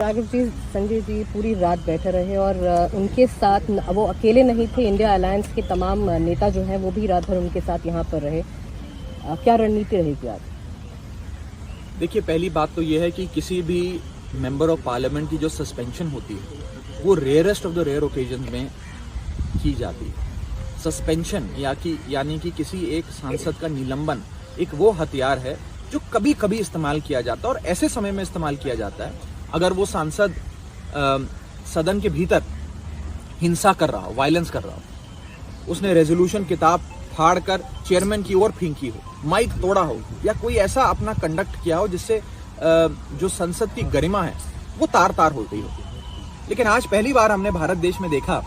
राघव जी, संजय जी पूरी रात बैठे रहे और उनके साथ वो अकेले नहीं थे, इंडिया अलायंस के तमाम नेता जो हैं वो भी रात भर उनके साथ यहाँ पर रहे। क्या रणनीति रहेगी आज? देखिए, पहली बात तो ये है कि किसी भी मेंबर ऑफ पार्लियामेंट की जो सस्पेंशन होती है वो rarest of the rare occasion में की जाती है। सस्पेंशन यानी कि किसी एक सांसद का निलंबन एक वो हथियार है जो कभी कभी इस्तेमाल किया जाता है और ऐसे समय में इस्तेमाल किया जाता है अगर वो सांसद सदन के भीतर हिंसा कर रहा हो, वायलेंस कर रहा हो, उसने रेजोल्यूशन किताब फाड़कर चेयरमैन की ओर फेंकी हो, माइक तोड़ा हो या कोई ऐसा अपना कंडक्ट किया हो जिससे जो संसद की गरिमा है वो तार तार हो गई हो। लेकिन आज पहली बार हमने भारत देश में देखा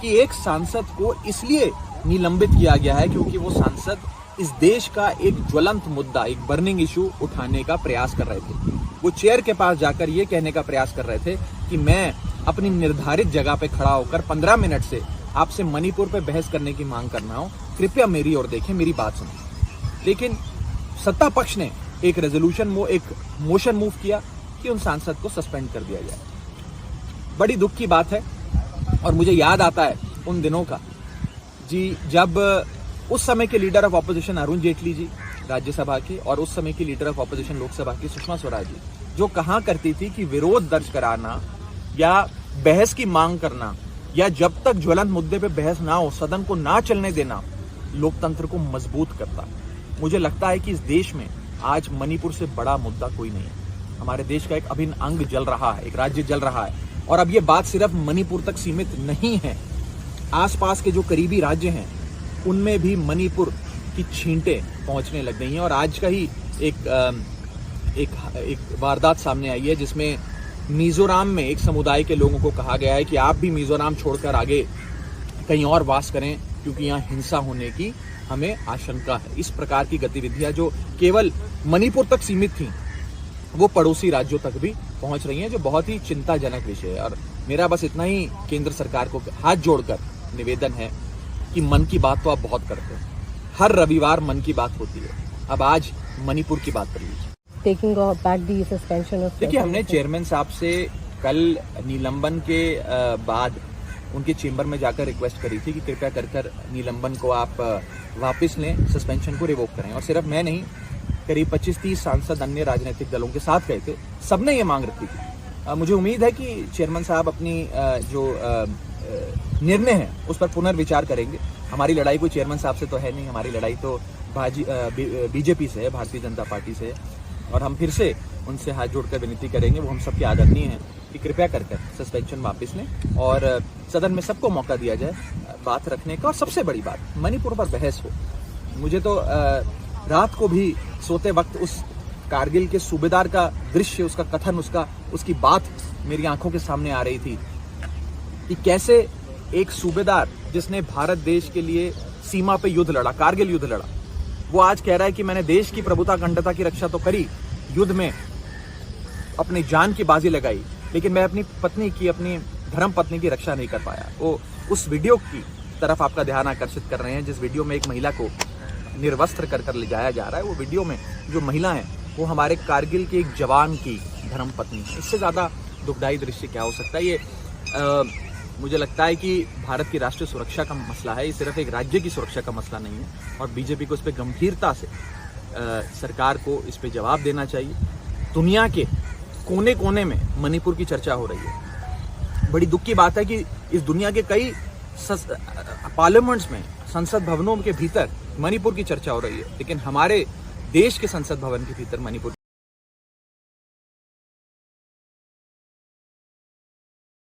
कि एक सांसद को इसलिए निलंबित किया गया है क्योंकि वो सांसद इस देश का एक ज्वलंत मुद्दा, एक बर्निंग इशू उठाने का प्रयास कर रहे थे। वो चेयर के पास जाकर ये कहने का प्रयास कर रहे थे कि मैं अपनी निर्धारित जगह पे खड़ा होकर 15 मिनट से आपसे मणिपुर पे बहस करने की मांग कर रहा हूं, कृपया मेरी ओर देखें, मेरी बात सुनें। लेकिन सत्ता पक्ष ने एक मोशन मूव किया कि उन सांसद को सस्पेंड कर दिया जाए। बड़ी दुख की बात है और मुझे याद आता है उन दिनों का जी जब उस समय के leader of opposition Arun Jaitley ji Rajya Sabha के और उस समय की लीडर ऑफ ऑपोजिशन लोकसभा की सुषमा स्वराज जी जो कहा करती थी कि विरोध दर्ज कराना या बहस की मांग करना या जब तक ज्वलंत मुद्दे पे बहस ना हो सदन को ना चलने देना लोकतंत्र को मजबूत करता। मुझे लगता है कि इस देश में आज मणिपुर से बड़ा मुद्दा कोई नहीं है। हमारे देश का एक अभिन्न अंग जल रहा है, एक राज्य जल रहा है और अब ये बात सिर्फ मणिपुर तक सीमित नहीं है। आसपास के जो करीबी राज्य हैं उनमें भी मणिपुर की छींटें पहुंचने लग गई हैं और आज का ही एक वारदात सामने आई है जिसमें मिजोरम में एक समुदाय के लोगों को कहा गया है कि आप भी मिजोरम छोड़कर आगे कहीं और वास करें क्योंकि यहाँ हिंसा होने की हमें आशंका है। इस प्रकार की गतिविधियां जो केवल मणिपुर तक सीमित थी वो पड़ोसी राज्यों तक भी पहुंच रही हैं, जो बहुत ही चिंताजनक विषय है। और मेरा बस इतना ही केंद्र सरकार को हाथ जोड़कर निवेदन है कि मन की बात तो आप बहुत करते हैं, हर रविवार मन की बात होती है, अब आज मणिपुर की बात कर लीजिए। Taking back the suspension of, देखिए, हमने चेयरमैन साहब से कल निलंबन के बाद उनके चेंबर में जाकर रिक्वेस्ट करी थी कि कृपया कर निलंबन को आप वापस लें, सस्पेंशन को रिवोक करें। और सिर्फ मैं नहीं, करीब 25-30 सांसद अन्य राजनीतिक दलों के साथ गए थे, सबने ये मांग रखी थी। मुझे उम्मीद है कि चेयरमैन साहब अपनी जो निर्णय है उस पर पुनर्विचार करेंगे। हमारी लड़ाई कोई चेयरमैन साहब से तो है नहीं, हमारी लड़ाई तो बीजेपी से है, भारतीय जनता पार्टी से है और हम फिर से उनसे हाथ जोड़कर विनती करेंगे, वो हम सबके आदरणीय हैं कि कृपया कर सस्पेंशन वापस लें और सदन में सबको मौका दिया जाए बात रखने का। और सबसे बड़ी बात, मणिपुर पर बहस हो। मुझे तो रात को भी सोते वक्त उस कारगिल के सूबेदार का दृश्य, उसका कथन, उसकी बात मेरी आंखों के सामने आ रही थी कि कैसे एक सूबेदार जिसने भारत देश के लिए सीमा पे युद्ध लड़ा, कारगिल युद्ध लड़ा, वो आज कह रहा है कि मैंने देश की प्रभुता अखंडता की रक्षा तो करी, युद्ध में अपनी जान की बाजी लगाई, लेकिन मैं अपनी पत्नी की, अपनी धर्म पत्नी की रक्षा नहीं कर पाया। वो उस वीडियो की तरफ आपका ध्यान आकर्षित कर रहे हैं जिस वीडियो में एक महिला को निर्वस्त्र कर ले जाया जा रहा है। वो वीडियो में जो महिला है वो हमारे कारगिल के एक जवान की धर्म पत्नी है। इससे ज्यादा दुखदायी दृश्य क्या हो सकता है? ये मुझे लगता है कि भारत की राष्ट्रीय सुरक्षा का मसला है, ये सिर्फ एक राज्य की सुरक्षा का मसला नहीं है और बीजेपी को इस पर गंभीरता से सरकार को इस पर जवाब देना चाहिए। दुनिया के कोने कोने में मणिपुर की चर्चा हो रही है। बड़ी दुख की बात है कि इस दुनिया के कई पार्लियामेंट्स में, संसद भवनों के भीतर मणिपुर की चर्चा हो रही है, लेकिन हमारे देश के संसद भवन के भीतर मणिपुर